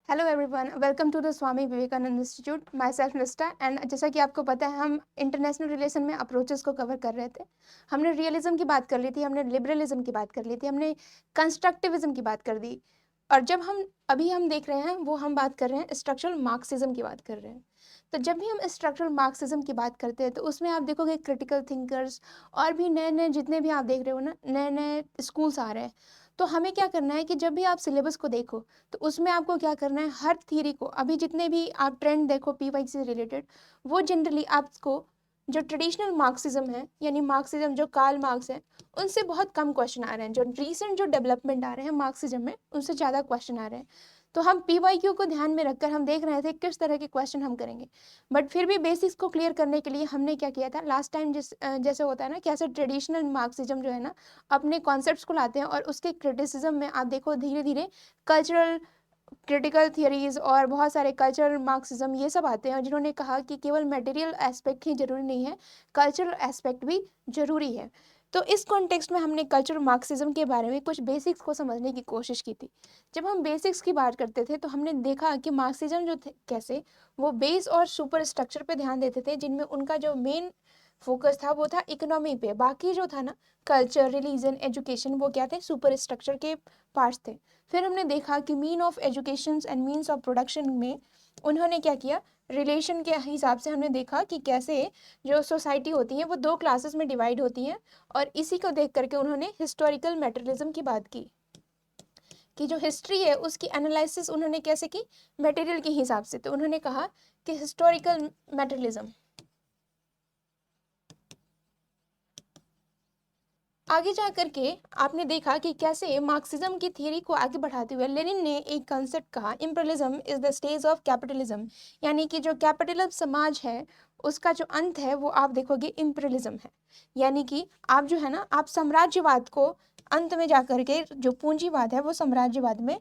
Hello everyone, welcome to the Swami Vivekananda institute. Myself Nishtha. And जैसा कि आपको पता है, हम इंटरनेशनल रिलेशन में अप्रोचेस को कवर कर रहे थे। हमने रियलिज्म की बात कर ली थी, हमने लिबरलिज्म की बात कर ली थी, हमने कंस्ट्रक्टिविज्म की बात कर दी। और जब हम देख रहे हैं वो हम बात कर रहे हैं स्ट्रक्चरल मार्क्सिज्म की बात कर रहे हैं। तो जब भी हम स्ट्रक्चरल मार्क्सिज्म की बात करते हैं तो उसमें आप देखोगे क्रिटिकल थिंकर्स और भी नए नए जितने भी आप देख रहे हो ना, नए नए स्कूल्स आ रहे हैं। तो हमें क्या करना है कि जब भी आप सिलेबस को देखो तो उसमें आपको क्या करना है, हर थ्योरी को, अभी जितने भी आप ट्रेंड देखो पीवाई से रिलेटेड, वो जनरली आपको जो ट्रेडिशनल मार्क्सिज्म है यानी मार्क्सिज्म जो कार्ल मार्क्स है उनसे बहुत कम क्वेश्चन आ रहे हैं। जो रीसेंट जो डेवलपमेंट आ रहे हैं मार्क्सिज्म में उनसे ज़्यादा क्वेश्चन आ रहे हैं। तो हम पीवाईक्यू को ध्यान में रखकर हम देख रहे थे किस तरह के क्वेश्चन हम करेंगे। बट फिर भी बेसिक्स को क्लियर करने के लिए हमने क्या किया था लास्ट टाइम, जैसे होता है ना, कैसे ट्रेडिशनल मार्क्सिज्म जो है ना अपने कॉन्सेप्ट्स को लाते हैं और उसके क्रिटिसिज्म में आप देखो धीरे धीरे कल्चरल क्रिटिकल थियरीज और बहुत सारे कल्चरल मार्क्सिज्म ये सब आते हैं, जिन्होंने कहा कि केवल मटेरियल एस्पेक्ट ही जरूरी नहीं है, कल्चरल एस्पेक्ट भी जरूरी है। तो इस कॉन्टेक्स्ट में हमने कल्चरल मार्क्सिज्म के बारे में कुछ बेसिक्स को समझने की कोशिश की थी। जब हम बेसिक्स की बात करते थे तो हमने देखा कि मार्क्सिज्म जो थे कैसे वो बेस और सुपर स्ट्रक्चर पे ध्यान देते थे, जिनमें उनका जो मेन फोकस था वो था इकोनॉमी पे। बाकी जो था ना, कल्चर, रिलीजन, एजुकेशन, वो क्या थे, सुपर स्ट्रक्चर के पार्ट्स थे। फिर हमने देखा कि mean of education and means of production में उन्होंने क्या किया, रिलेशन के हिसाब से हमने देखा कि कैसे जो सोसाइटी होती है वो दो क्लासेस में डिवाइड होती है। और इसी को देख करके उन्होंने हिस्टोरिकल मेटेरियलिज्म की बात की कि जो हिस्ट्री है उसकी एनालिसिस उन्होंने कैसे की, मटेरियल के हिसाब से। तो उन्होंने कहा कि हिस्टोरिकल मेटेरियलिज्म। आगे जा करके आपने देखा कि कैसे मार्क्सिज्म की थियरी को आगे बढ़ाते हुए लेनिन ने एक कंसेप्ट कहा, imperialism is the stage of capitalism. यानी कि जो कैपिटलिज्म समाज है उसका जो अंत है वो आप देखोगे इम्पीरियलिज्म है। यानी कि आप जो है ना, आप साम्राज्यवाद को अंत में जा करके जो पूंजीवाद है वो साम्राज्यवाद में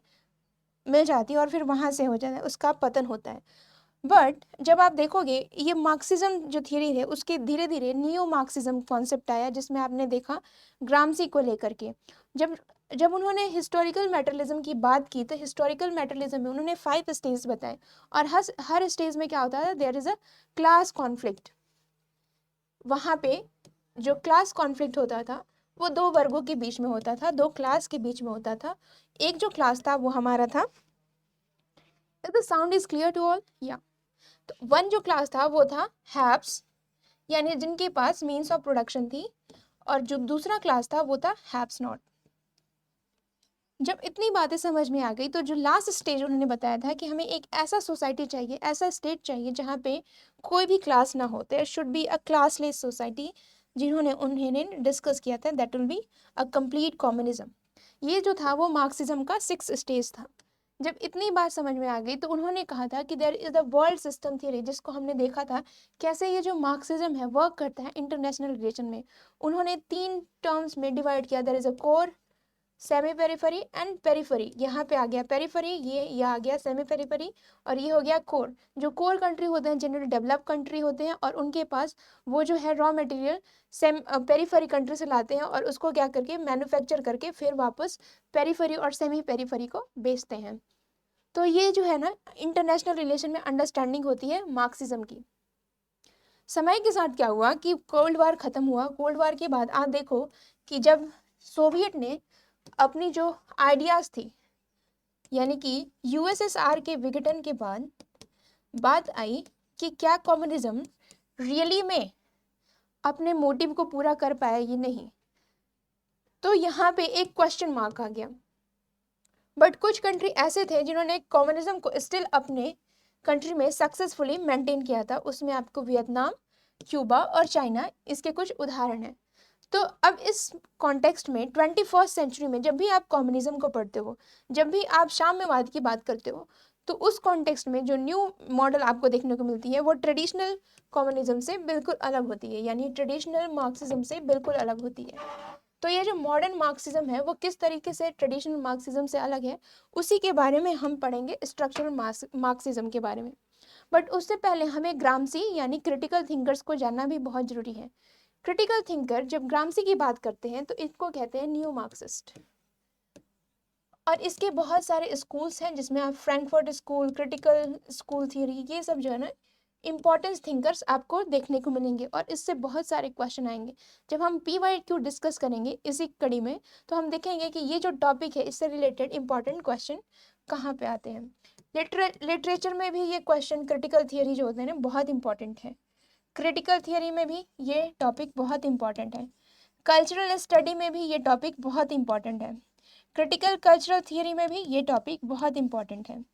मिल जाती है और फिर वहां से हो जाता है, उसका पतन होता है। बट जब आप देखोगे ये मार्क्सिज्म जो थियरी है उसके धीरे धीरे नियो मार्क्सिज्म कॉन्सेप्ट आया, जिसमें आपने देखा ग्रामसी को लेकर के। जब जब उन्होंने हिस्टोरिकल मेटरलिज्म की बात की तो हिस्टोरिकल मेटरलिज्म में उन्होंने 5 स्टेज बताए। और हर स्टेज में क्या होता है, there is a class conflict. वहां पे जो क्लास कॉन्फ्लिक्ट होता था वो दो वर्गों के बीच में होता था, दो क्लास के बीच में होता था। एक जो क्लास था वो हमारा था, the sound is clear to all yeah. तो वन जो क्लास था वो था हैप्स, यानी जिनके पास मीन्स ऑफ प्रोडक्शन थी। और जो दूसरा क्लास था वो था हैप्स नॉट। जब इतनी बातें समझ में आ गई तो जो लास्ट स्टेज उन्होंने बताया था कि हमें एक ऐसा सोसाइटी चाहिए, ऐसा स्टेट चाहिए जहाँ पे कोई भी क्लास ना हो, there should be a classless society, जिन्होंने उन्होंने डिस्कस किया था, that will be a complete communism. ये जो था वो मार्क्सिज्म का 6 स्टेज था। जब इतनी बात समझ में आ गई तो उन्होंने कहा था कि there is the world system theory, जिसको हमने देखा था कैसे ये जो मार्क्सिज्म है वर्क करता है इंटरनेशनल रिलेशन में। उन्होंने 3 टर्म्स में डिवाइड किया, there is a core, semi periphery and periphery. यहाँ पे आ गया पेरिफेरी, ये आ गया सेमी पेरिफेरी, और ये हो गया कोर। जो कोर कंट्री होते हैं जनरली डेवलप कंट्री होते हैं और उनके पास वो जो है raw material same periphery country से लाते हैं और उसको क्या करके मैन्युफैक्चर करके फिर वापस पेरिफेरी और सेमी पेरिफेरी को बेचते हैं। तो ये जो है ना इंटरनेशनल रिलेशन में अंडरस्टैंडिंग होती है मार्क्सिज्म की। समय के साथ क्या हुआ कि कोल्ड वार खत्म हुआ। कोल्ड वार के बाद आप देखो कि जब सोवियत ने अपनी जो आइडियाज थी, यानी कि यूएसएसआर के विघटन के बाद बात आई कि क्या कम्युनिज्म रियली में अपने मोटिव को पूरा कर पाया या नहीं। तो यहाँ पे एक क्वेश्चन मार्क आ गया। बट कुछ कंट्री ऐसे थे जिन्होंने कम्युनिज्म को स्टिल अपने कंट्री में सक्सेसफुली मेंटेन किया था। उसमें आपको वियतनाम, क्यूबा और चाइना इसके कुछ उदाहरण हैं। तो अब इस कॉन्टेक्स्ट में 21st सेंचुरी में जब भी आप कम्युनिज्म को पढ़ते हो, जब भी आप साम्यवाद की बात करते हो, तो उस कॉन्टेक्स्ट में जो न्यू मॉडल आपको देखने को मिलती है वो ट्रेडिशनल कम्युनिज्म से बिल्कुल अलग होती है, यानी ट्रेडिशनल मार्क्सिज्म से बिल्कुल अलग होती है। तो ये जो मॉडर्न मार्क्सिज्म है वो किस तरीके से ट्रेडिशनल मार्क्सिज्म से अलग है, उसी के बारे में हम पढ़ेंगे, स्ट्रक्चरल मार्क्सिज्म के बारे में। बट उससे पहले हमें ग्रामसी यानी क्रिटिकल थिंकर्स को जानना भी बहुत जरूरी है। क्रिटिकल थिंकर जब ग्रामसी की बात करते हैं तो इसको कहते हैं न्यू मार्क्सिस्ट। और इसके बहुत सारे स्कूल्स हैं जिसमें आप Frankfurt school, critical school theory, ये सब जो है ना इंपॉर्टेंस थिंकर्स आपको देखने को मिलेंगे और इससे बहुत सारे क्वेश्चन आएंगे। जब हम PYQ डिस्कस करेंगे इसी कड़ी में तो हम देखेंगे कि ये जो टॉपिक है इससे रिलेटेड इंपॉर्टेंट क्वेश्चन कहाँ पे आते हैं। लिटरेचर में भी ये क्वेश्चन क्रिटिकल थियरी जो होते हैं ना बहुत इंपॉर्टेंट है। क्रिटिकल थियरी में भी ये टॉपिक बहुत इंपॉर्टेंट है। कल्चरल स्टडी में भी ये टॉपिक बहुत इंपॉर्टेंट है। क्रिटिकल कल्चरल थियरी में भी ये टॉपिक बहुत इंपॉर्टेंट है।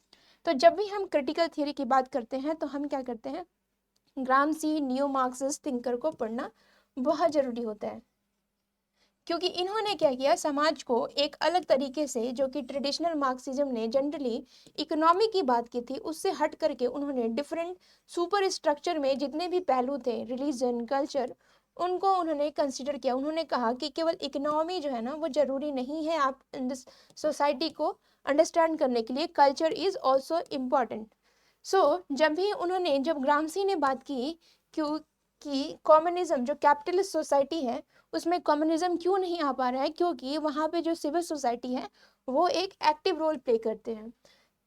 तो जब भी हम क्रिटिकल थियरी की बात करते हैं तो हम क्या करते हैं, ग्रामसी, नियो मार्क्सिस्ट थिंकर को पढ़ना बहुत ज़रूरी होता है, क्योंकि इन्होंने क्या किया, समाज को एक अलग तरीके से, जो कि ट्रेडिशनल मार्क्सिज्म ने जनरली इकोनॉमी की बात की थी, उससे हट करके उन्होंने डिफरेंट सुपर स्ट्रक्चर में जितने भी पहलू थे, रिलीजन, कल्चर, उनको उन्होंने कंसिडर किया। उन्होंने कहा कि केवल इकोनॉमी जो है ना वो ज़रूरी नहीं है आप सोसाइटी को अंडरस्टैंड करने के लिए, कल्चर इज़ ऑल्सो इम्पॉर्टेंट। जब ग्रामसी ने बात की क्यों कि कम्युनिज्म जो कैपिटलिस्ट सोसाइटी है उसमें कम्युनिज्म क्यों नहीं आ पा रहा है, क्योंकि वहाँ पे जो सिविल सोसाइटी है वो एक एक्टिव रोल प्ले करते हैं।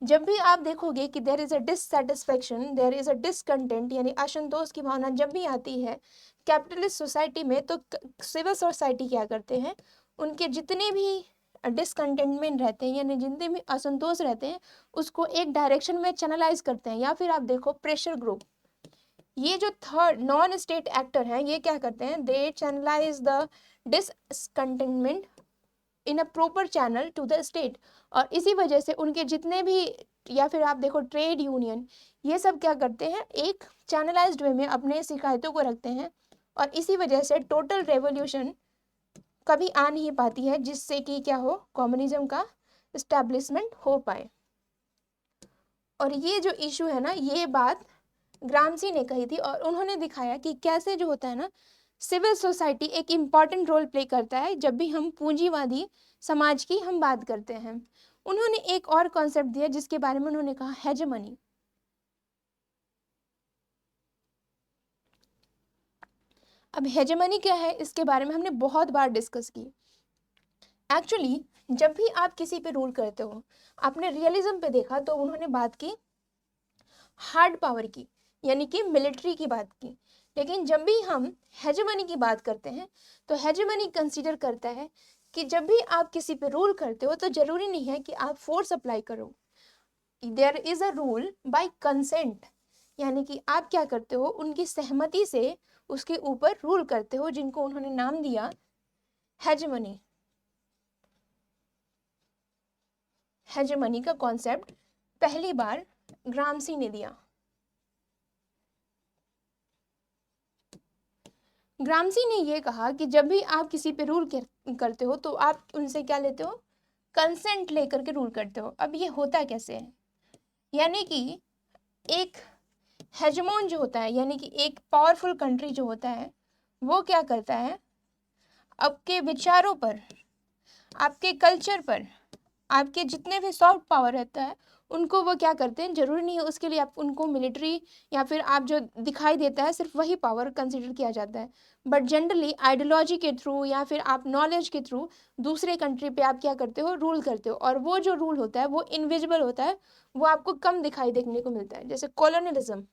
जब भी आप देखोगे कि there is a dissatisfaction, there is a discontent, यानी असंतोष की भावना जब भी आती है कैपिटलिस्ट सोसाइटी में, तो सिविल सोसाइटी क्या करते हैं, उनके जितने भी डिसकंटेंटमेंट रहते हैं यानी जितने भी असंतोष रहते हैं उसको एक डायरेक्शन में चैनलाइज करते हैं। या फिर आप देखो प्रेशर ग्रुप, ये जो थर्ड नॉन स्टेट एक्टर हैं ये क्या करते हैं, they channelise the discontentment in a proper channel to the state. और इसी वजह से उनके जितने भी, या फिर आप देखो ट्रेड यूनियन, ये सब क्या करते हैं, एक चैनलाइज्ड वे में अपने शिकायतों को रखते हैं और इसी वजह से टोटल रेवोल्यूशन कभी आ नहीं पाती है जिससे कि क्या हो, कम्युनिज्म का इस्टेब्लिशमेंट हो पाए। और ये जो इशू है ना, ये बात ग्रामसी ने कही थी और उन्होंने दिखाया कि कैसे जो होता है ना, सिविल सोसाइटी एक इम्पॉर्टेंट रोल प्ले करता है जब भी हम पूंजीवादी समाज की हम बात करते हैं। उन्होंने एक और कॉन्सेप्ट दिया जिसके बारे में उन्होंने कहा हेजेमनी। अब हेजेमनी क्या है इसके बारे में हमने बहुत बार डिस्कस की। एक्चुअली जब भी आप किसी पे रूल करते हो, आपने रियलिज्म पे देखा तो उन्होंने बात की हार्ड पावर की, यानी कि मिलिट्री की बात की। लेकिन जब भी हम हेजेमनी की बात करते हैं तो हेजेमनी कंसीडर करता है कि जब भी आप किसी पे रूल करते हो तो जरूरी नहीं है कि आप फोर्स अप्लाई करो। There is a rule by consent, यानी कि आप क्या करते हो, उनकी सहमति से उसके ऊपर रूल करते हो, जिनको उन्होंने नाम दिया हेजेमनी। हेजेमनी का कॉन्सेप्ट पहली बार ग्रामसी ने दिया। ग्रामसी ने यह कहा कि जब भी आप किसी पे रूल करते हो तो आप उनसे क्या लेते हो, कंसेंट लेकर के रूल करते हो। अब ये होता कैसे है, यानी कि एक हेजमोन जो होता है, यानी कि एक पावरफुल कंट्री जो होता है, वो क्या करता है, आपके विचारों पर, आपके कल्चर पर, आपके जितने भी सॉफ्ट पावर रहता है उनको वो क्या करते हैं, जरूरी नहीं है उसके लिए आप उनको मिलिट्री या फिर आप जो दिखाई देता है सिर्फ वही पावर कंसिडर किया जाता है, बट जनरली आइडियोलॉजी के थ्रू या फिर आप नॉलेज के थ्रू दूसरे कंट्री पे आप क्या करते हो, रूल करते हो। और वो जो रूल होता है वो इनविजिबल होता है, वो आपको कम दिखाई देखने को मिलता है। जैसे कॉलोनियलिज्म,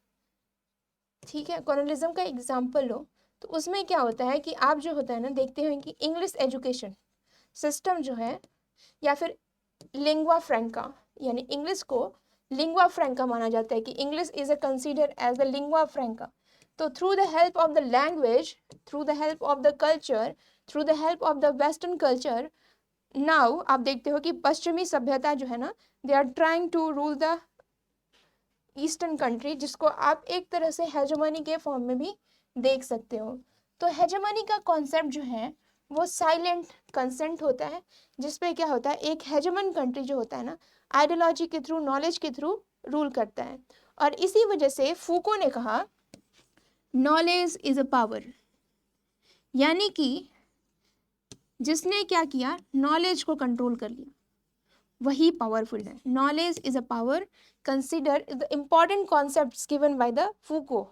ठीक है, कॉलोनियलिज्म का एग्जाम्पल लो तो उसमें क्या होता है कि आप जो होता है ना देखते हो कि इंग्लिश एजुकेशन सिस्टम जो है, या फिर लिंग्वा फ्रैंका, यानी इंग्लिश को लिंग्वा फ्रैंका माना जाता है कि English is a consider as the lingua franca. तो through the help of the language, through the help of the culture, through the help of the western culture, now आप देखते हो कि पश्चिमी सभ्यता जो है ना, they are trying to rule the eastern country, जिसको आप एक तरह से हेजेमनी के फॉर्म में भी देख सकते हो। तो हेजेमनी का कॉन्सेप्ट जो है वो साइलेंट कंसेंट होता है, जिसपे क्या होता है, एक हेजेमन कंट्री जो होता है ना, आइडियोलॉजी के थ्रू, नॉलेज के थ्रू रूल करता है। और इसी वजह से फूको ने कहा नॉलेज इज अ पावर, यानी कि जिसने क्या किया, नॉलेज को कंट्रोल कर लिया, वही पावरफुल है। Knowledge is a power, consider the important concepts given by the Foucault,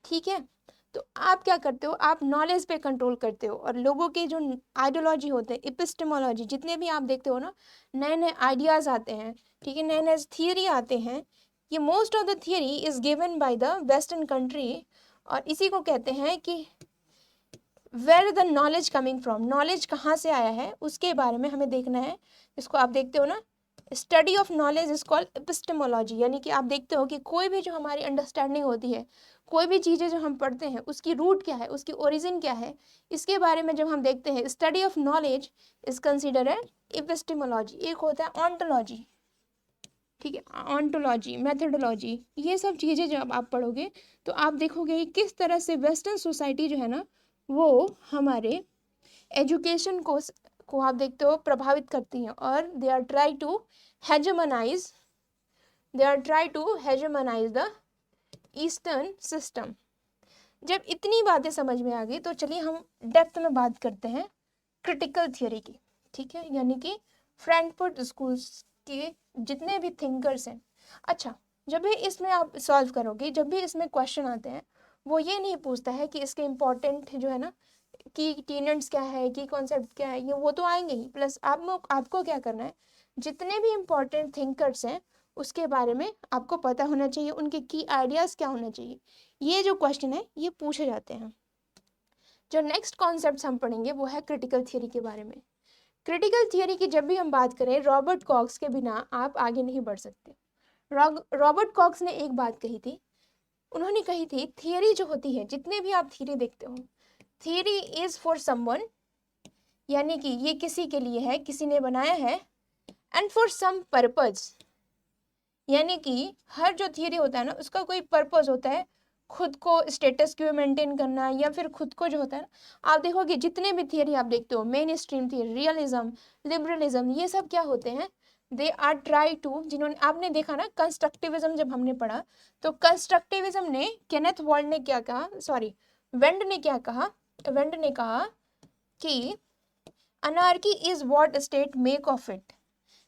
ठीक है। तो आप क्या करते हो, आप नॉलेज पे कंट्रोल करते हो, और लोगों के जो आइडियोलॉजी होते हैं, एपिस्टेमोलॉजी, जितने भी आप देखते हो ना, नए नए आइडियाज़ आते हैं, ठीक है, नए नए थियरी आते हैं, ये most of the theory is given by the western country. और इसी को कहते हैं कि where the knowledge coming from, knowledge कहाँ से आया है उसके बारे में हमें देखना है। इसको आप देखते हो ना, study of knowledge is called epistemology, यानी कि आप देखते हो कि कोई भी जो हमारी अंडरस्टैंडिंग होती है, कोई भी चीज़ें जो हम पढ़ते हैं उसकी रूट क्या है, उसकी ओरिजिन क्या है, इसके बारे में जब हम देखते हैं, study of knowledge is consider as epistemology. एक होता है ऑन्टोलॉजी, ठीक है, ऑन्टोलॉजी, मेथडोलॉजी, ये सब चीज़ें जब आप पढ़ोगे तो आप देखोगे कि किस तरह से वेस्टर्न सोसाइटी जो है ना, वो हमारे एजुकेशन को आप देखते हो प्रभावित करती हैं, और they are try to hegemonise the eastern system. जब इतनी बातें समझ में आ गई तो चलिए हम डेप्थ में बात करते हैं क्रिटिकल थियरी की, ठीक है, यानी कि फ्रैंकफर्ट स्कूल्स के जितने भी थिंकर्स हैं। अच्छा, जब भी इसमें आप सॉल्व करोगे, जब भी इसमें क्वेश्चन आते हैं, वो ये नहीं पूछता है कि इसके इम्पोर्टेंट जो है ना, की टेनेंट्स क्या है, की कॉन्सेप्ट क्या है, ये वो तो आएंगे ही, प्लस आपको क्या करना है, जितने भी इम्पोर्टेंट थिंकर्स हैं उसके बारे में आपको पता होना चाहिए, उनके की आइडियाज़ क्या होना चाहिए। ये जो क्वेश्चन है ये पूछे जाते हैं। जो नेक्स्ट कॉन्सेप्ट हम पढ़ेंगे वो है क्रिटिकल थियरी के बारे में। क्रिटिकल थियरी की जब भी हम बात करें, रॉबर्ट कॉक्स के बिना आप आगे नहीं बढ़ सकते। रॉबर्ट कॉक्स ने एक बात कही थी, उन्होंने कही थी, थियरी जो होती है, जितने भी आप थियरी देखते हो, थियरी इज फॉर समवन, यानी कि ये किसी के लिए है, किसी ने बनाया है, एंड फॉर सम पर्पज, यानी कि हर जो थियरी होता है ना उसका कोई पर्पज होता है, खुद को स्टेटस क्यू मेंटेन करना, या फिर खुद को जो होता है ना, आप देखोगे जितने भी थियरी आप देखते हो, main stream theory, realism, liberalism, ये सब क्या होते हैं, दे आर ट्राई टू, जिन्होंने आपने देखा ना कंस्ट्रक्टिविज्म जब हमने पढ़ा, तो कंस्ट्रक्टिविज्म ने केनेथ वॉल्ड ने क्या कहा, सॉरी वेंड ने क्या कहा, वेंड ने कहा कि anarchy is what state make of it,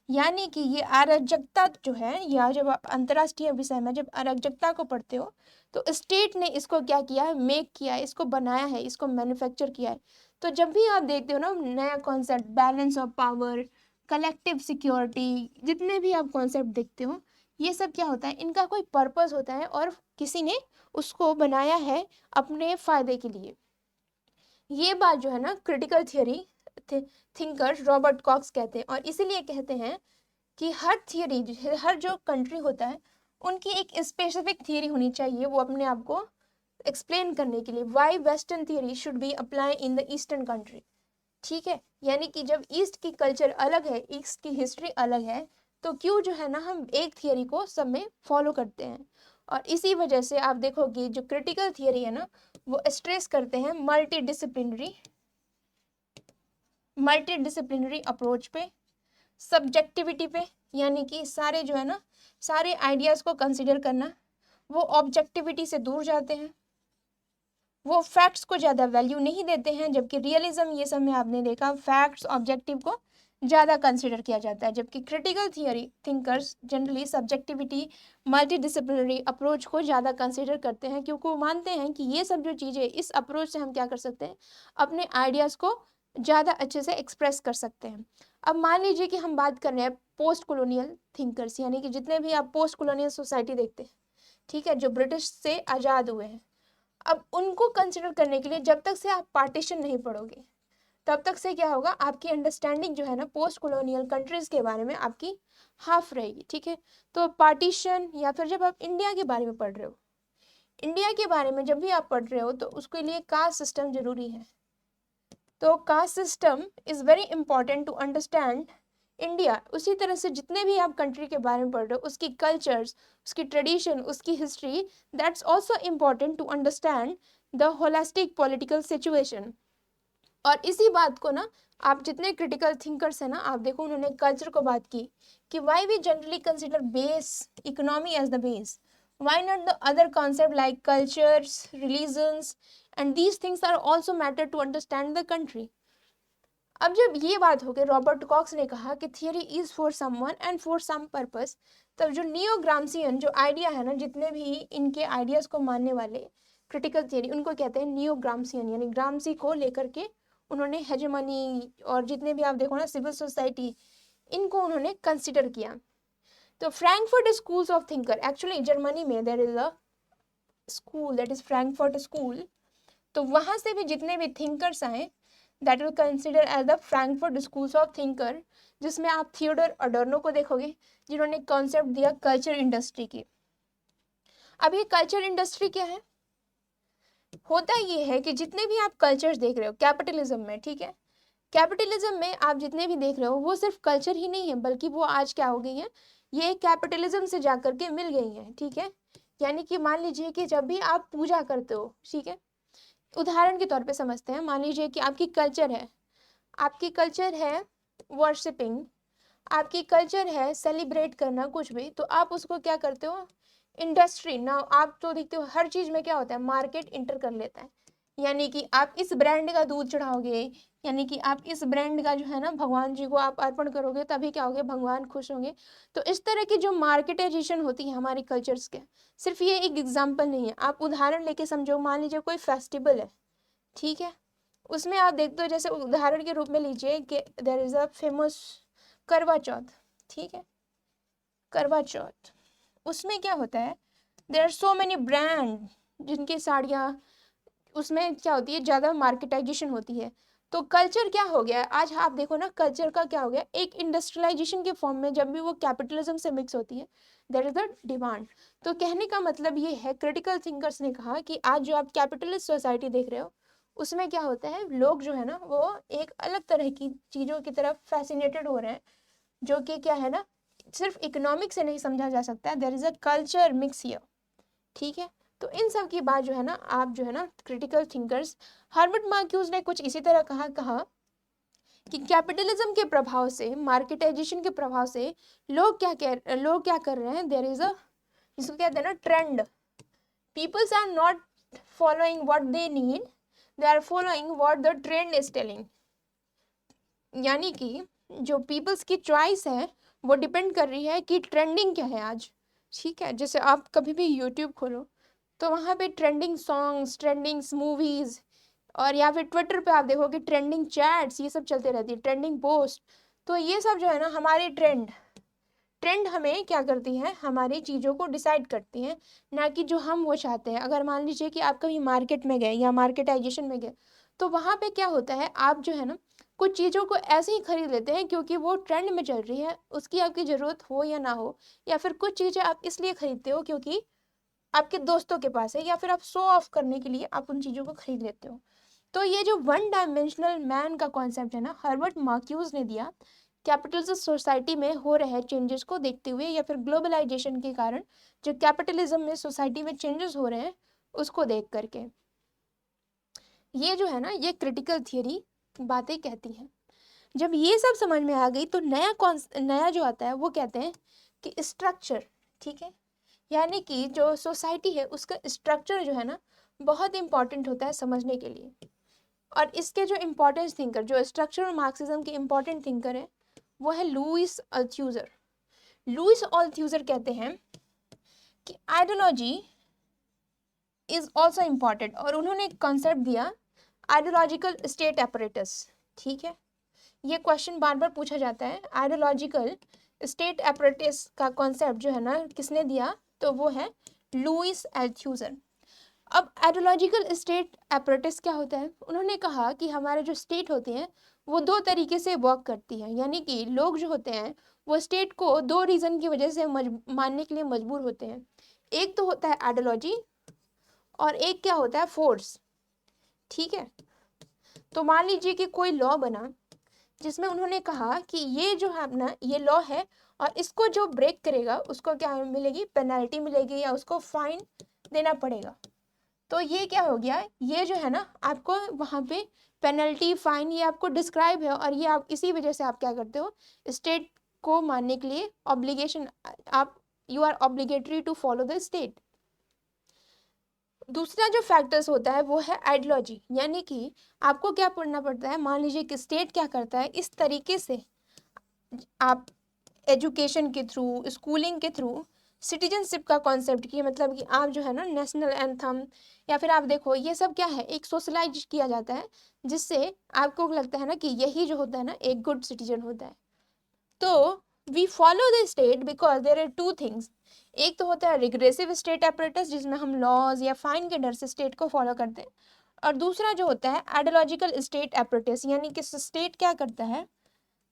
यानी कि ये अराजकता जो है, या जब आप अंतर्राष्ट्रीय विषय में जब अराजकता को पढ़ते हो तो स्टेट ने इसको क्या किया है, मेक किया है, इसको बनाया है, इसको मैन्युफैक्चर किया है। तो जब भी आप देखते हो ना नया concept, balance of power, collective security, जितने भी आप कॉन्सेप्ट देखते हो, ये सब क्या होता है, इनका कोई पर्पस होता है और किसी ने उसको बनाया है अपने फायदे के लिए। ये बात जो है ना critical theory thinker Robert Cox कहते हैं, और इसीलिए कहते हैं कि हर थियरी, हर जो कंट्री होता है उनकी एक स्पेसिफिक थियरी होनी चाहिए, वो अपने आप को एक्सप्लेन करने के लिए, why western theory should be apply in the eastern country, ठीक है, यानी कि जब ईस्ट की कल्चर अलग है, ईस्ट की हिस्ट्री अलग है, तो क्यों जो है ना हम एक थियरी को सब में फॉलो करते हैं। और इसी वजह से आप देखोगे जो क्रिटिकल थियरी है ना, वो स्ट्रेस करते हैं मल्टी डिसिप्लिनरी अप्रोच पे, सब्जेक्टिविटी पे, यानी कि सारे जो है ना, सारे आइडियाज़ को कंसिडर करना, वो ऑब्जेक्टिविटी से दूर जाते हैं, वो फैक्ट्स को ज़्यादा वैल्यू नहीं देते हैं, जबकि रियलिज्म ये सब में आपने देखा फैक्ट्स ऑब्जेक्टिव को ज़्यादा कंसिडर किया जाता है, जबकि critical theory thinkers generally subjectivity, multi disciplinary approach को ज़्यादा कंसिडर करते हैं, क्योंकि वो मानते हैं कि ये सब जो चीज़ें, इस अप्रोच से हम क्या कर सकते हैं, अपने आइडियाज़ को ज़्यादा अच्छे से एक्सप्रेस कर सकते हैं। अब मान लीजिए कि हम बात कर रहे हैं पोस्ट कॉलोनियल थिंकर्स, यानी कि जितने भी आप पोस्ट कॉलोनियल सोसाइटी देखते हैं, ठीक है, जो ब्रिटिश से आज़ाद हुए हैं, अब उनको कंसिडर करने के लिए जब तक से आप पार्टीशन नहीं पढ़ोगे, तब तक से क्या होगा, आपकी अंडरस्टैंडिंग जो है ना पोस्ट कॉलोनियल कंट्रीज़ के बारे में आपकी हाफ रहेगी, ठीक है। तो पार्टीशन, या फिर जब आप इंडिया के बारे में पढ़ रहे हो, इंडिया के बारे में जब भी आप पढ़ रहे हो तो उसके लिए कास्ट सिस्टम जरूरी है। तो caste system is very important to understand India. उसी तरह से जितने भी आप कंट्री के बारे में पढ़ रहे हो, उसकी कल्चर्स, उसकी ट्रेडिशन, उसकी history, that's also important to understand the holistic political situation. और इसी बात को ना आप जितने क्रिटिकल थिंकर्स हैं ना, आप देखो उन्होंने कल्चर को बात की कि why we generally consider base economy as the base, why not the other concept like cultures, religions, and these things are also matter to understand the country। अब जब ये बात हो गई, रॉबर्ट कॉक्स ने कहा कि theory is for someone and for some purpose, तब जो नियो ग्राम्सियन जो आइडिया है ना, जितने भी इनके आइडियाज को मानने वाले, क्रिटिकल थियरी, उनको कहते हैं नियो ग्राम्सियन, यानी ग्राम्सी को लेकर के उन्होंने हेजेमनी और जितने भी आप देखो ना सिविल सोसाइटी, इनको उन्होंने कंसिडर किया। तो Frankfurt schools of thinker, actually Germany में there is a school that is Frankfurt school, तो वहां से भी जितने भी थिंकर्स आए that will consider as the Frankfurt schools of thinker, जिसमें आप थियोडोर अडोर्नो को देखोगे जिन्होंने कॉन्सेप्ट दिया कल्चर इंडस्ट्री की। अब ये कल्चर इंडस्ट्री क्या है, होता ये है कि जितने भी आप कल्चर्स देख रहे हो कैपिटलिज्म में, ठीक है, कैपिटलिज्म में आप जितने भी देख रहे हो वो सिर्फ कल्चर ही नहीं है, बल्कि वो आज क्या हो गई है, ये कैपिटलिज्म से जाकर के मिल गई है, ठीक है। यानी कि मान लीजिए कि जब भी आप पूजा करते हो, ठीक है, उदाहरण के तौर पे समझते हैं, मान लीजिए कि आपकी कल्चर है वर्शिपिंग, आपकी कल्चर है सेलिब्रेट करना कुछ भी, तो आप उसको क्या करते हो, इंडस्ट्री ना, आप तो देखते हो हर चीज में क्या होता है, मार्केट इंटर कर लेता है। यानी कि आप इस ब्रांड का दूध चढ़ाओगे, यानी कि आप इस ब्रांड का जो है ना भगवान जी को आप अर्पण करोगे, तभी क्या होगे, भगवान खुश होंगे। तो इस तरह की जो मार्केटाइजेशन होती है हमारी कल्चर्स के, सिर्फ ये एक एग्जाम्पल नहीं है, आप उदाहरण लेके समझो, मान लीजिए कोई फेस्टिवल है, ठीक है, उसमें आप देखते हो, जैसे उदाहरण के रूप में लीजिए कि देयर इज अ फेमस करवा चौथ, ठीक है, करवा चौथ, उसमें क्या होता है, there are so many brand जिनकी साड़ियाँ, उसमें क्या होती है, ज़्यादा मार्केटाइजेशन होती है। तो कल्चर क्या हो गया है, आज आप देखो ना कल्चर का क्या हो गया, एक इंडस्ट्रियलाइजेशन के फॉर्म में जब भी वो कैपिटलिज्म से मिक्स होती है देयर इज द डिमांड। तो कहने का मतलब ये है, क्रिटिकल थिंकर्स ने कहा कि आज जो आप कैपिटलिस्ट सोसाइटी देख रहे हो उसमें क्या होता है, लोग जो है ना वो एक अलग तरह की चीज़ों की तरफ फैसिनेटेड हो रहे हैं, जो कि क्या है ना, सिर्फ इकोनॉमिक से नहीं समझा जा सकता है, there is a culture mix here, ठीक है। तो इन सब की बात जो है ना, आप जो है ना क्रिटिकल थिंकर्स, हार्वर्ड मार्क्यूज ने कुछ इसी तरह कहा कि कैपिटलिज्म के प्रभाव से, मार्केटाइजेशन के प्रभाव से लोग क्या कर रहे हैं, देयर इज अ, जिसको कहते हैं ना trend, peoples are not following what they need, they are following what the trend is telling. यानी कि जो पीपल्स की चॉइस है वो डिपेंड कर रही है कि ट्रेंडिंग क्या है आज, ठीक है। जैसे आप कभी भी यूट्यूब खोलो तो वहाँ पे ट्रेंडिंग सॉन्ग्स, ट्रेंडिंग मूवीज, और या फिर ट्विटर पे आप देखोगे ट्रेंडिंग चैट्स, ये सब चलते रहती है, ट्रेंडिंग पोस्ट। तो ये सब जो है ना हमारे ट्रेंड हमें क्या करती है, हमारी चीज़ों को डिसाइड करती हैं, ना कि जो हम वो चाहते हैं। अगर मान लीजिए कि आप कभी मार्केट में गए या मार्केटाइजेशन में गए, तो वहाँ पे क्या होता है, आप जो है ना कुछ चीज़ों को ऐसे ही खरीद लेते हैं क्योंकि वो ट्रेंड में चल रही है, उसकी आपकी ज़रूरत हो या ना हो, या फिर कुछ चीज़ें आप इसलिए खरीदते हो क्योंकि आपके दोस्तों के पास है, या फिर आप शो ऑफ करने के लिए आप उन चीज़ों को खरीद लेते हो। तो ये जो वन डायमेंशनल मैन का कॉन्सेप्ट है ना, हर्बर्ट मार्क्यूज ने दिया कैपिटलिस्ट सोसाइटी में हो रहे चेंजेस को देखते हुए, या फिर ग्लोबलाइजेशन के कारण जो कैपिटलिज्म में सोसाइटी में चेंजेस हो रहे हैं उसको देख करके। ये जो है ना, ये क्रिटिकल थियरी बातें कहती हैं। जब ये सब समझ में आ गई तो नया जो आता है वो कहते हैं कि स्ट्रक्चर, ठीक है, यानी कि जो सोसाइटी है उसका स्ट्रक्चर जो है ना बहुत इंपॉर्टेंट होता है समझने के लिए। और इसके जो इम्पोर्टेंट थिंकर, जो स्ट्रक्चरल मार्क्सिज्म के इम्पोर्टेंट थिंकर है, वो है लुइस अल्थ्यूजर। लुइस अल्थ्यूजर कहते हैं कि आइडियोलॉजी इज ऑल्सो इम्पॉर्टेंट, और उन्होंने एक कॉन्सेप्ट दिया आइडियोलॉजिकल स्टेट एपरेटस, ठीक है। ये क्वेश्चन बार बार पूछा जाता है, आइडियोलॉजिकल स्टेट एपरेटस का कॉन्सेप्ट जो है ना किसने दिया, तो वो है लुइस अल्थ्यूजर। अब आइडियोलॉजिकल स्टेट एपरेटस क्या होता है, उन्होंने कहा कि हमारे जो स्टेट होते हैं वो दो तरीके से वर्क करती है, यानी कि लोग जो होते हैं वो स्टेट को दो रीज़न की वजह से मानने के लिए मजबूर होते हैं। एक तो होता है आइडियोलॉजी, और एक क्या होता है, फोर्स, ठीक है। तो मान लीजिए कि कोई लॉ बना जिसमें उन्होंने कहा कि ये जो है अपना ये लॉ है, और इसको जो ब्रेक करेगा उसको क्या मिलेगी, पेनल्टी मिलेगी, या उसको फाइन देना पड़ेगा। तो ये क्या हो गया, ये जो है ना आपको वहाँ पे पेनल्टी, फाइन, ये आपको डिस्क्राइब है, और ये आप इसी वजह से आप क्या करते हो, स्टेट को मानने के लिए ऑब्लिगेशन, आप you are obligatory to follow the state. दूसरा जो फैक्टर्स होता है वो है आइडियोलॉजी, यानी कि आपको क्या पढ़ना पड़ता है, मान लीजिए कि स्टेट क्या करता है, इस तरीके से आप एजुकेशन के थ्रू, स्कूलिंग के थ्रू सिटीजनशिप का कॉन्सेप्ट की मतलब कि आप जो है ना नेशनल एंथम या फिर आप देखो ये सब क्या है, एक सोशलाइज किया जाता है जिससे आपको लगता है ना कि यही जो होता है ना एक गुड सिटीजन होता है। तो we follow the state because there are two things, एक तो होता है रिग्रेसिव स्टेट एपरेटस जिसमें हम लॉज या फाइन के डर से स्टेट को फॉलो करते हैं, और दूसरा जो होता है आइडियोलॉजिकल स्टेट एपरेटस, यानी कि स्टेट क्या करता है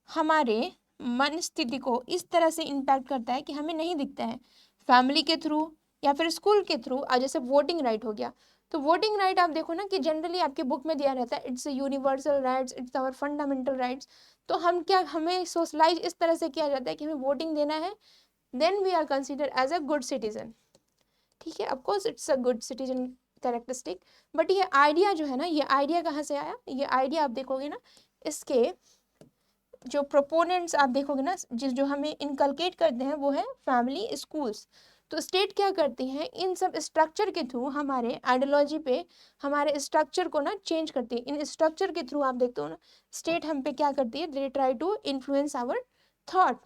हमारे मन स्थिति को इस तरह से इम्पैक्ट करता है कि हमें नहीं दिखता है, फैमिली के थ्रू या फिर स्कूल के थ्रू। जैसे वोटिंग राइट हो गया, तो वोटिंग राइट आप देखो ना कि जनरली आपके बुक में दिया रहता है it's universal rights, it's our fundamental rights. तो हम क्या, हमें सोशलाइज इस तरह से किया जाता है कि हमें वोटिंग देना है, then we are consider as a good citizen. ठीक है, of course it's a good citizen characteristic. But ये आइडिया जो है ना, ये आइडिया कहाँ से आया, ये आइडिया आप देखोगे ना इसके जो प्रोपोनेंट्स आप देखोगे ना जो हमें इनकलकेट करते हैं वो है फैमिली, स्कूल्स। तो स्टेट क्या करती है इन सब स्ट्रक्चर के थ्रू हमारे आइडियोलॉजी पे, हमारे स्ट्रक्चर को ना चेंज करती है। इन स्ट्रक्चर के थ्रू आप देखते हो ना स्टेट हम पे क्या करती है, they try to influence our thought.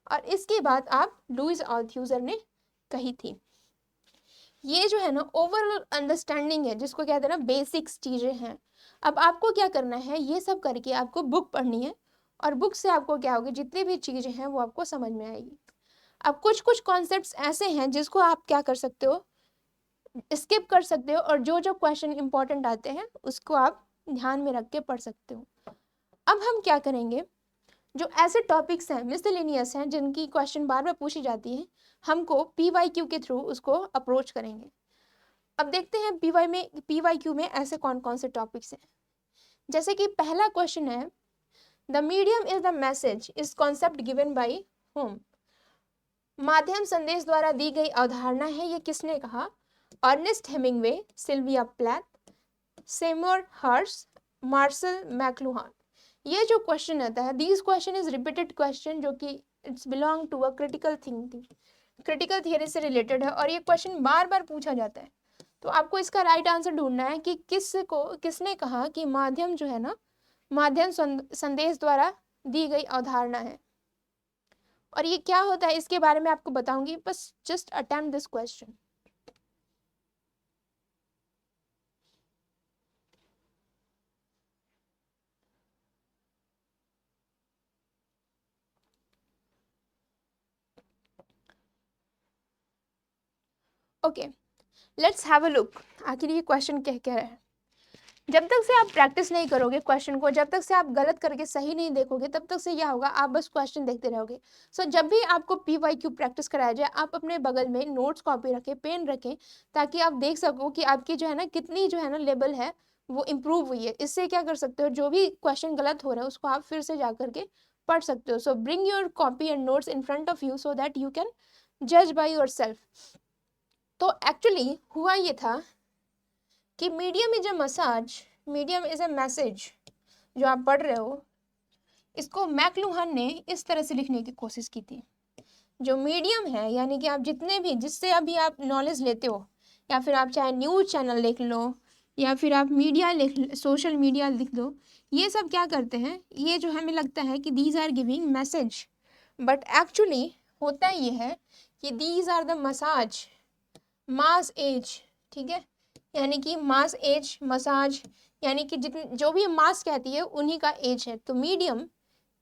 और इसकी बात आप लुइस ऑल्थ्यूजर ने कही थी। ये जो है ना ओवरऑल अंडरस्टैंडिंग है जिसको कहते हैं ना बेसिक्स चीज़ें हैं। अब आपको क्या करना है, ये सब करके आपको बुक पढ़नी है, और बुक से आपको क्या होगी, जितनी भी चीज़ें हैं वो आपको समझ में आएगी। अब कुछ कुछ कॉन्सेप्ट्स ऐसे हैं जिसको आप क्या कर सकते हो, स्किप कर सकते हो, और जो जो क्वेश्चन इंपॉर्टेंट आते हैं उसको आप ध्यान में रख के पढ़ सकते हो। अब हम क्या करेंगे, जो ऐसे टॉपिक्स हैं मिसलेनियस हैं जिनकी क्वेश्चन बार बार पूछी जाती है, हमको PYQ के थ्रू उसको अप्रोच करेंगे। अब देखते हैं PYQ में ऐसे कौन कौन से टॉपिक्स हैं। जैसे कि पहला क्वेश्चन है, the medium is the message is concept given by home. माध्यम संदेश द्वारा दी गई अवधारणा है, ये किसने कहा, Ernest Hemingway, Sylvia Plath, Seymour Hersh, Marshall McLuhan. ये जो क्वेश्चन आता है, this question is repeated question जो कि it's belong to a critical thinking, critical theory से रिलेटेड है, और ये क्वेश्चन बार बार पूछा जाता है। तो आपको इसका राइट आंसर ढूंढना है कि किसने कहा कि माध्यम जो है ना, माध्यम संदेश द्वारा दी गई अवधारणा है, और ये क्या होता है इसके बारे में आपको बताऊंगी, बस just attempt this question. Okay, let's have a look, आखिर ये क्वेश्चन क्या कह रहा है। जब तक से आप प्रैक्टिस नहीं करोगे क्वेश्चन को, जब तक से आप गलत करके सही नहीं देखोगे, तब तक से क्या होगा, आप बस क्वेश्चन देखते रहोगे। सो जब भी आपको PYQ प्रैक्टिस कराया जाए, आप अपने बगल में नोट्स कॉपी रखें, पेन रखें, ताकि आप देख सको कि आपकी जो है ना कितनी जो है ना लेवल है वो इम्प्रूव हुई है। इससे क्या कर सकते हो, जो भी क्वेश्चन गलत हो रहा है उसको आप फिर से जा करके पढ़ सकते हो। सो bring your copy and notes in front of you so that you can जज बाय योर सेल्फ। तो एक्चुअली हुआ ये था कि medium is a massage, medium is a message, जो आप पढ़ रहे हो इसको मैक्लुहान ने इस तरह से लिखने की कोशिश की थी। जो मीडियम है यानी कि आप जितने भी जिससे अभी आप नॉलेज लेते हो, या फिर आप चाहे न्यूज़ चैनल लिख लो या फिर आप मीडिया लिख, सोशल मीडिया लिख लो, ये सब क्या करते हैं, ये जो हमें लगता है कि these are giving message, but actually होता ये है कि these are the massage, mass age. ठीक है, यानी कि मास एज मसाज, यानी कि जितने जो भी मास कहती है उन्हीं का एज है। तो मीडियम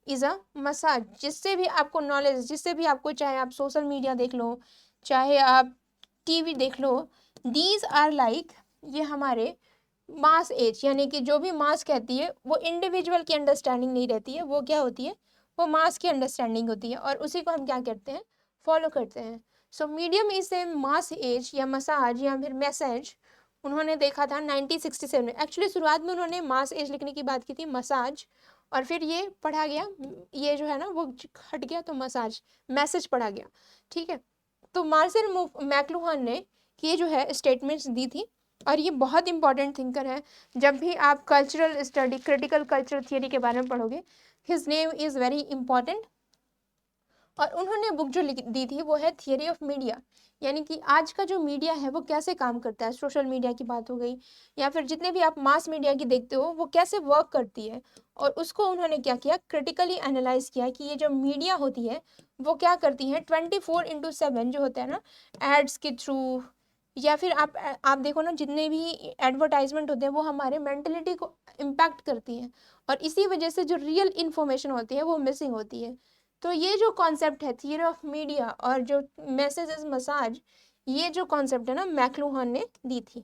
इज अ मसाज, जिससे भी आपको नॉलेज, जिससे भी आपको, चाहे आप सोशल मीडिया देख लो, चाहे आप TV देख लो, दीज आर लाइक, ये हमारे मास एज, यानी कि जो भी मास कहती है वो इंडिविजुअल की अंडरस्टैंडिंग नहीं रहती है, वो क्या होती है, वो मास की अंडरस्टैंडिंग होती है, और उसी को हम क्या करते हैं, फॉलो करते हैं। So medium is a mass age या मसाज या फिर मैसेज, उन्होंने देखा था 1967 में। एक्चुअली शुरुआत में उन्होंने मास एज लिखने की बात की थी, मसाज, और फिर ये पढ़ा गया, ये जो है ना वो हट गया तो मसाज, मैसेज पढ़ा गया। ठीक है, तो मार्शल मैक्लुहान ने ये जो है स्टेटमेंट्स दी थी, और ये बहुत इंपॉर्टेंट थिंकर है। जब भी आप cultural study, critical cultural theory के बारे में पढ़ोगे, his name is very important. और उन्होंने बुक जो दी थी वो है थियरी ऑफ मीडिया, यानी कि आज का जो मीडिया है वो कैसे काम करता है, सोशल मीडिया की बात हो गई या फिर जितने भी आप मास मीडिया की देखते हो वो कैसे वर्क करती है। और उसको उन्होंने क्या किया, क्रिटिकली एनालाइज किया कि ये जो मीडिया होती है वो क्या करती है 24/7 जो होता है ना, एड्स के थ्रू, या फिर आप देखो ना जितने भी एडवर्टाइजमेंट होते हैं वो हमारे मेंटलिटी को इम्पैक्ट करती है, और इसी वजह से जो रियल इन्फॉर्मेशन होती है वो मिसिंग होती है। तो ये जो कॉन्सेप्ट है थियरी ऑफ मीडिया और जो मैसेज इज मसाज, ये जो कॉन्सेप्ट है ना मैक्लूहान ने दी थी।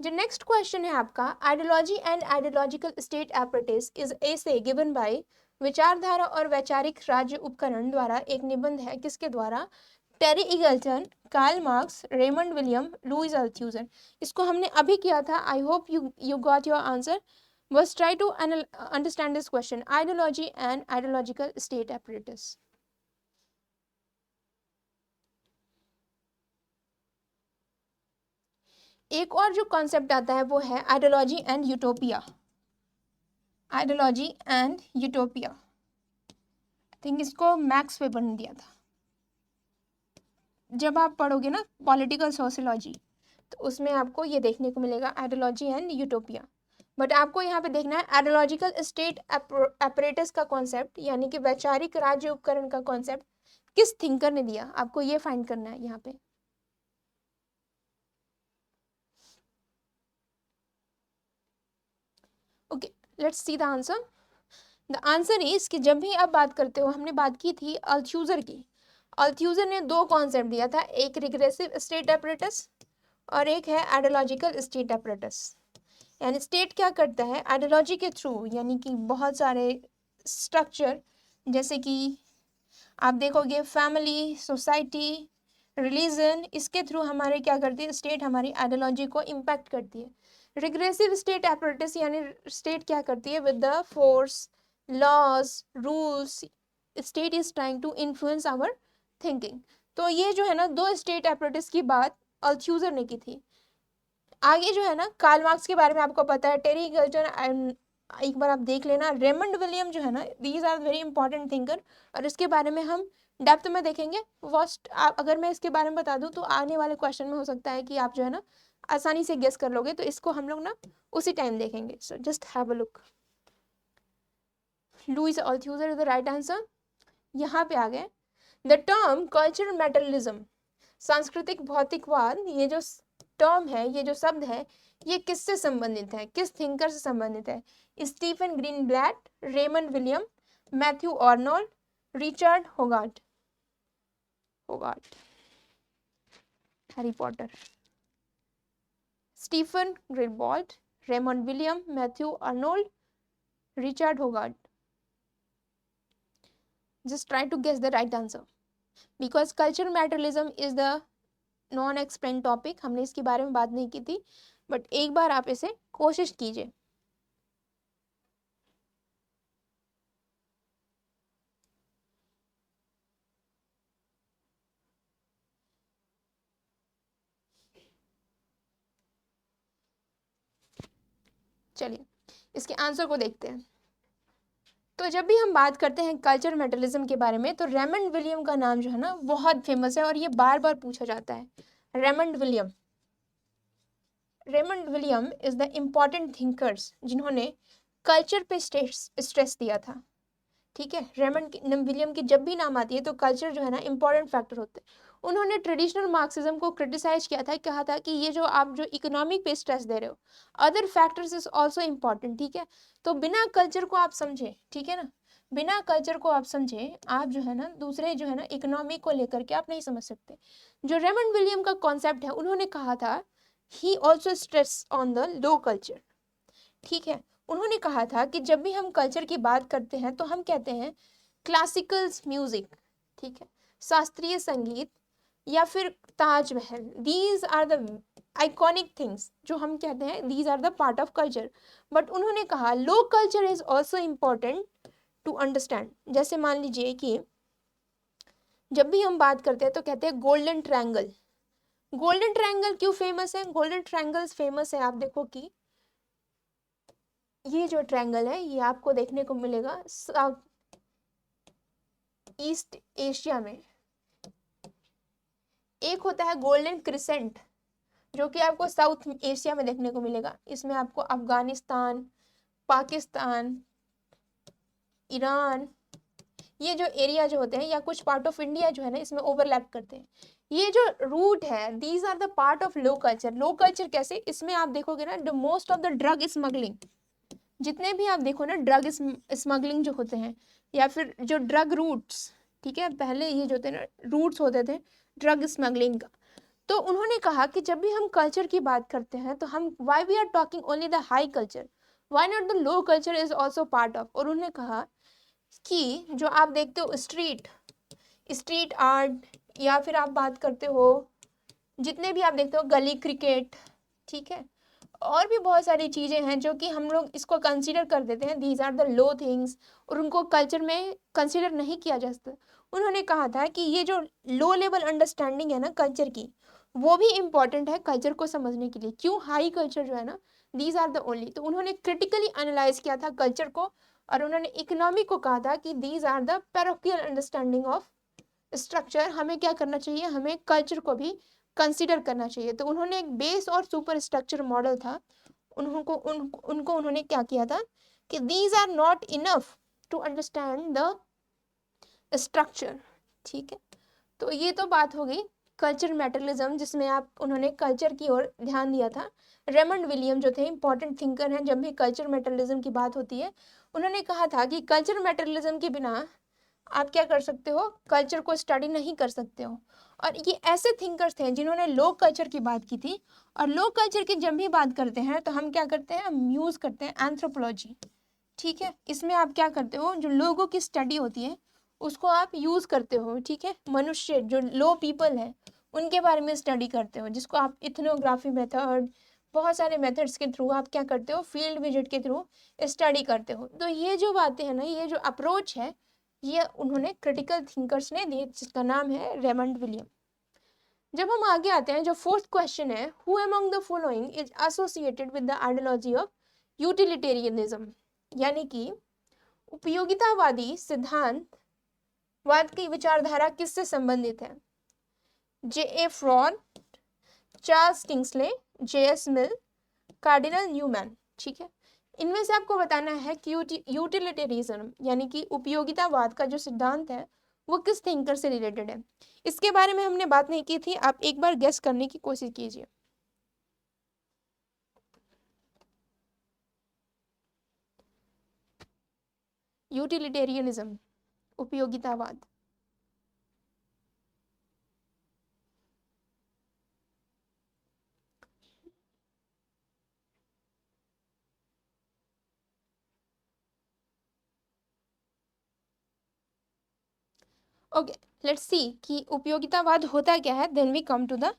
जो नेक्स्ट क्वेश्चन है आपका, ideology and ideological state apparatus is essay given by, विचारधारा और वैचारिक राज्य उपकरण द्वारा एक निबंध है, किसके द्वारा, Terry Eagleton, Karl Marx, Raymond William, Louis Althusser. इसको हमने अभी किया था, I hope you got your answer. बस try to understand this question, ideology and ideological state apparatus. एक और जो कॉन्सेप्ट आता है वो है ideology and utopia. Ideology and utopia, think इसको मैक्स वेबर ने दिया था। जब आप पढ़ोगे ना पॉलिटिकल सोशियोलॉजी तो उसमें आपको ये देखने को मिलेगा आइडियोलॉजी एंड यूटोपिया। बट आपको यहाँ पे देखना है आइडियोलॉजिकल स्टेट एपरेटस का कॉन्सेप्ट, यानी कि वैचारिक राज्य उपकरण का कॉन्सेप्ट किस थिंकर ने दिया, आपको ये फाइंड करना है यहाँ पे। Okay, let's see the answer. The answer is कि जब भी आप बात करते हो, हमने बात की थी अल्थ्यूजर की। अल्थ्यूजर ने दो कॉन्सेप्ट दिया था, एक रिग्रेसिव स्टेट एपरेटस और एक है आइडियोलॉजिकल स्टेट एपरेटस। यानी स्टेट क्या करता है आइडियोलॉजी के थ्रू, यानी कि बहुत सारे स्ट्रक्चर, जैसे कि आप देखोगे फैमिली, सोसाइटी, रिलीजन, इसके थ्रू हमारे क्या करती है स्टेट, हमारी आइडियोलॉजी को इम्पैक्ट करती है। रिग्रेसिव स्टेट एपरेटस यानी स्टेट क्या करती है with the force, laws, rules, state is trying to influence our thinking. तो ये जो है ना दो स्टेट एपरेटस की बात अल्थ्यूजर ने की थी। आगे जो है ना कार्ल मार्क्स के बारे में आपको पता है, टेरी गल्टन, एक बार आप देख लेना, रेमंड विलियम जो है ना, these are very important thinker, और इसके बारे में हम डेप्थ में देखेंगे। फर्स्ट अगर मैं इसके बारे में बता दूं तो आने वाले क्वेश्चन में हो सकता है कि आप जो है ना आसानी से गेस कर लोगे, तो इसको हम लोग ना उसी टाइम देखेंगे। So just have a look. Louis Althusser is the right answer. यहाँ पे आ गए द टर्म कल्चरल मेटरलिज्म, सांस्कृतिक भौतिकवाद, ये जो टर्म है, ये जो शब्द है, ये किससे संबंधित है, किस थिंकर से संबंधित है, Stephen Greenblatt, Raymond William, Matthew Arnold, Richard Hoggart. Hoggart, Harry Potter. Stephen Greenblatt, Raymond William, Matthew Arnold, Richard Hoggart. just try to guess the right answer because cultural materialism is the non explain topic, हमने इसके बारे में बात नहीं की थी, but एक बार आप इसे कोशिश कीजिए। चलिए इसके आंसर को देखते हैं। तो जब भी हम बात करते हैं कल्चर मेटलिज्म के बारे में तो रेमंड विलियम का नाम जो है ना बहुत फेमस है और ये बार बार पूछा जाता है। Raymond William, Raymond William is the important thinkers जिन्होंने कल्चर पे स्ट्रेस दिया था। ठीक है, रेमंड विलियम की जब भी नाम आती है तो कल्चर जो है ना इंपॉर्टेंट फैक्टर होते हैं। उन्होंने ट्रेडिशनल मार्क्सिज्म को क्रिटिसाइज किया था, कहा था कि ये जो आप जो इकोनॉमिक पे स्ट्रेस दे रहे हो, other factors is also important. ठीक है, तो बिना कल्चर को आप समझे, ठीक है ना, बिना कल्चर को आप समझे आप जो है ना दूसरे जो है ना इकोनॉमी को लेकर के आप नहीं समझ सकते। जो रेमंड विलियम का कॉन्सेप्ट है उन्होंने कहा था he also stress on the low culture. ठीक है, उन्होंने कहा था कि जब भी हम कल्चर की बात करते हैं तो हम कहते हैं क्लासिकल म्यूजिक, ठीक है, शास्त्रीय संगीत या फिर Taj Mahal, these are the iconic things जो हम कहते हैं these are the part of culture. But उन्होंने कहा low culture is also important to understand. जैसे मान लीजिए कि जब भी हम बात करते हैं तो कहते हैं गोल्डन ट्रायंगल। गोल्डन ट्रायंगल क्यों फेमस है, गोल्डन ट्रायंगल फेमस है, आप देखो कि ये जो ट्रायंगल है ये आपको देखने को मिलेगा ईस्ट एशिया में, एक होता है गोल्डन क्रिसेंट जो कि आपको साउथ एशिया में देखने को मिलेगा। इसमें आपको अफगानिस्तान, पाकिस्तान, ईरान, ये जो एरिया जो होते हैं या कुछ पार्ट ऑफ इंडिया जो है ना इसमें ओवरलैप करते हैं। ये जो रूट है, these are the part of low culture. Low culture कैसे, इसमें आप देखोगे ना the most of the drug smuggling, जितने भी आप देखो ना ड्रग स्मगलिंग जो होते हैं या फिर जो ड्रग रूट्स, ठीक है, पहले ये जो होते हैं ना रूट्स होते थे ड्रग स्मगलिंग का। तो उन्होंने कहा कि जब भी हम कल्चर की बात करते हैं तो हम why we are talking only the high culture, why not the low culture is also part of. और उन्होंने कहा कि जो आप देखते हो स्ट्रीट आर्ट या फिर आप बात करते हो जितने भी आप देखते हो गली क्रिकेट, ठीक है, और भी बहुत सारी चीज़ें हैं जो कि हम लोग इसको कंसीडर कर देते हैं, these are the low things, और उनको कल्चर में कंसीडर नहीं किया जा सकता। उन्होंने कहा था कि ये जो लो लेवल अंडरस्टैंडिंग है ना कल्चर की, वो भी इम्पॉर्टेंट है कल्चर को समझने के लिए। क्यों, हाई कल्चर जो है ना दीज आर द ओनली। तो उन्होंने क्रिटिकली एनालाइज किया था कल्चर को और उन्होंने इकोनॉमी को कहा था कि these are the parochial understanding of structure. हमें क्या करना चाहिए, हमें कल्चर को भी कंसीडर करना चाहिए। तो उन्होंने एक बेस और सुपर स्ट्रक्चर मॉडल था, उनको उन्होंने क्या किया था कि these are not enough to understand the structure, ठीक है। तो ये तो बात हो गई कल्चर मेटरलिज्म, जिसमें आप उन्होंने कल्चर की ओर ध्यान दिया था। रेमंड विलियम जो थे इंपॉर्टेंट थिंकर हैं, जब भी कल्चर मेटरलिज्म की बात होती है उन्होंने कहा था कि कल्चर मेटरलिज्म के बिना आप क्या कर सकते हो, कल्चर को स्टडी नहीं कर सकते हो। और ये ऐसे थिंकर्स थे जिन्होंने लो कल्चर की बात की थी। और लो कल्चर की जब भी बात करते हैं तो हम क्या करते हैं, हम यूज करते हैं एंथ्रोपोलॉजी, ठीक है। इसमें आप क्या करते हो, जो लोगों की स्टडी होती है उसको आप यूज करते हो, ठीक है। मनुष्य जो लो पीपल है उनके बारे में स्टडी करते हो, जिसको आप इथनोग्राफी मेथड, बहुत सारे मेथड्स के थ्रू आप क्या करते हो, फील्ड विजिट के थ्रू स्टडी करते हो। तो ये जो बातें हैं ना, ये जो अप्रोच है, ये उन्होंने क्रिटिकल थिंकर्स ने दी, जिसका नाम है रेमंड विलियम। जब हम आगे आते हैं, जो फोर्थ क्वेश्चन है, who among the following is associated with the ideology of utilitarianism, यानी कि उपयोगितावादी सिद्धांत वाद की विचारधारा किससे संबंधित है। J A Froude, Charles Kingsley, J S Mill, Cardinal Newman, ठीक है। इनमें से आपको बताना है कि यूटिलिटेरिज्म यानी कि उपयोगितावाद का जो सिद्धांत है वो किस थिंकर से रिलेटेड है। इसके बारे में हमने बात नहीं की थी, आप एक बार गेस करने की कोशिश कीजिए। यूटिलिटेरियनिज्म, उपयोगितावाद। ओके, लेट्स सी कि उपयोगितावाद होता क्या है, then we come to the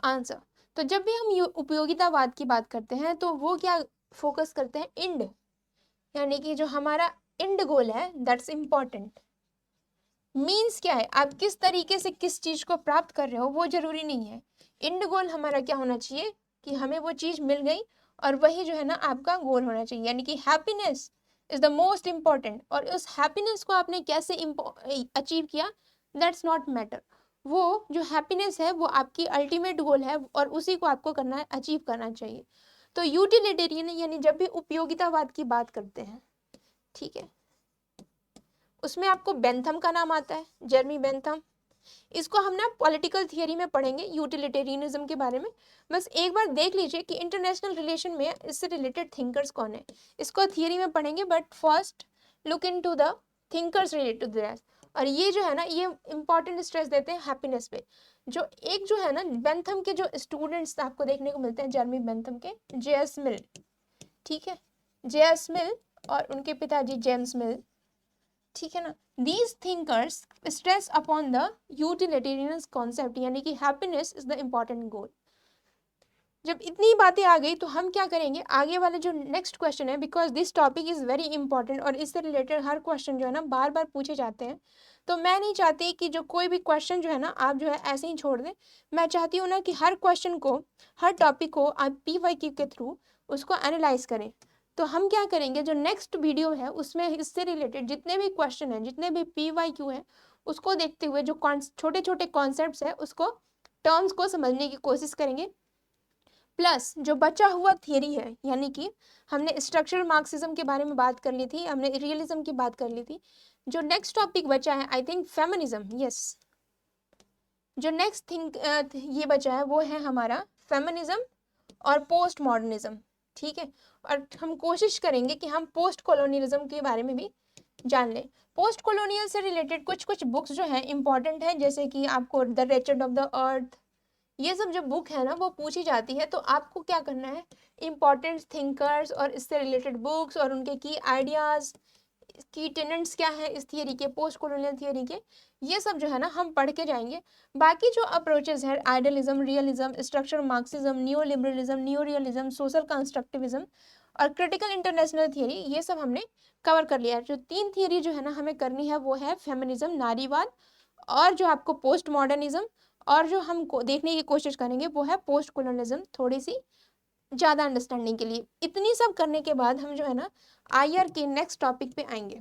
answer. तो जब भी हम उपयोगितावाद की बात करते हैं तो वो क्या फोकस करते हैं, इंड, यानी कि जो हमारा इंड गोल है दैट्स इम्पॉर्टेंट। मीन्स क्या है, आप किस तरीके से किस चीज को प्राप्त कर रहे हो वो जरूरी नहीं है। इंड गोल हमारा क्या होना चाहिए कि हमें वो चीज मिल गई और वही जो है ना आपका गोल होना चाहिए, यानी कि happiness is the most important. और उस हैप्पीनेस को आपने कैसे अचीव किया, दैट्स नॉट मैटर। वो जो हैप्पीनेस है वो आपकी अल्टीमेट गोल है और उसी को आपको करना है, अचीव करना चाहिए। तो यूटिलिटेरियन यानी जब भी उपयोगितावाद की बात करते हैं, ठीक है, उसमें आपको बेंथम का नाम आता है, जेरमी बेंथम। इसको हम ना पॉलिटिकल थियरी में पढ़ेंगे यूटिलिटेरियनिज्म के बारे में। बस एक बार देख लीजिए कि इंटरनेशनल रिलेशन में इससे रिलेटेड थिंकर्स कौन है, इसको थियरी में पढ़ेंगे। But first look into the thinkers related to that. और ये जो है ना, ये इंपॉर्टेंट स्ट्रेस देते हैं हैप्पीनेस पे। जो एक जो है ना बेंथम के जो स्टूडेंट्स आपको देखने को मिलते हैं, जेरमी बेंथम के, जे एस मिल, ठीक है, जे एस मिल और उनके पिताजी जेम्स मिल, ठीक है ना। These thinkers stress upon the utilitarian concept, यानी कि हैप्पीनेस इज द इम्पॉर्टेंट गोल। जब इतनी बातें आ गई तो हम क्या करेंगे, आगे वाले जो नेक्स्ट क्वेश्चन है, because this topic is very important और इससे रिलेटेड हर क्वेश्चन जो है ना बार बार पूछे जाते हैं। तो मैं नहीं चाहती कि जो कोई भी क्वेश्चन जो है ना आप जो है ऐसे ही छोड़ दें। मैं चाहती हूँ ना कि हर क्वेश्चन को, हर टॉपिक को आप PYQ के थ्रू उसको एनालाइज करें। तो हम क्या करेंगे, जो नेक्स्ट वीडियो है उसमें इससे रिलेटेड जितने भी क्वेश्चन हैं, जितने भी PYQ हैं, उसको देखते हुए जो छोटे छोटे कॉन्सेप्ट्स है उसको, टर्म्स को समझने की कोशिश करेंगे। प्लस जो बचा हुआ थियरी है, यानी कि हमने स्ट्रक्चरल मार्क्सिज्म के बारे में बात कर ली थी, हमने रियलिज्म की बात कर ली थी। जो नेक्स्ट टॉपिक बचा है आई थिंक फेमिनिज्म, यस, जो नेक्स्ट थिंक ये बचा है वो है हमारा फेमिनिज्म और पोस्ट मॉडर्निज्म। ठीक है, और हम कोशिश करेंगे कि हम पोस्ट कॉलोनियलिज्म के बारे में भी जान लें। पोस्ट कॉलोनियल से रिलेटेड कुछ कुछ बुक्स जो है इंपॉर्टेंट है, जैसे कि आपको द रेचर्ड ऑफ द अर्थ, ये सब जो बुक है ना वो पूछी जाती है, तो आपको क्या करना है, इंपॉर्टेंट थिंकर्स और इससे रिलेटेड बुक्स और उनके की आइडियाज़, की टेनेंट्स क्या है इस थियरी के, पोस्ट कॉलोनियल थियरी के, ये सब जो है ना हम पढ़ के जाएंगे। बाकी जो अप्रोचेस है, idealism, realism, structural Marxism, new liberalism, new realism, social constructivism और क्रिटिकल इंटरनेशनल थियरी, ये सब हमने कवर कर लिया है। जो 3 थियरी जो है ना हमें करनी है वो है फेमिनिज्म, नारीवाद, और जो आपको पोस्ट मॉडर्निज्म, और जो हम देखने की कोशिश करेंगे वो है पोस्ट कॉलोनियलिज्म, थोड़ी सी ज़्यादा अंडरस्टैंडिंग के लिए। इतनी सब करने के बाद हम जो है ना आईआर के नेक्स्ट टॉपिक पे आएंगे।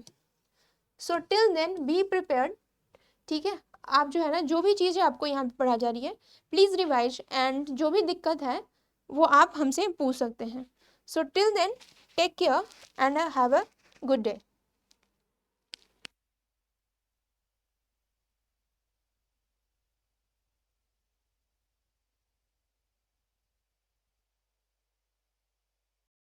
So till then be prepared. ठीक है, आप जो है ना जो भी चीज़ें आपको यहाँ पे पढ़ा जा रही है प्लीज़ रिवाइज, एंड जो भी दिक्कत है वो आप हमसे पूछ सकते हैं। So till then take care and have a good day.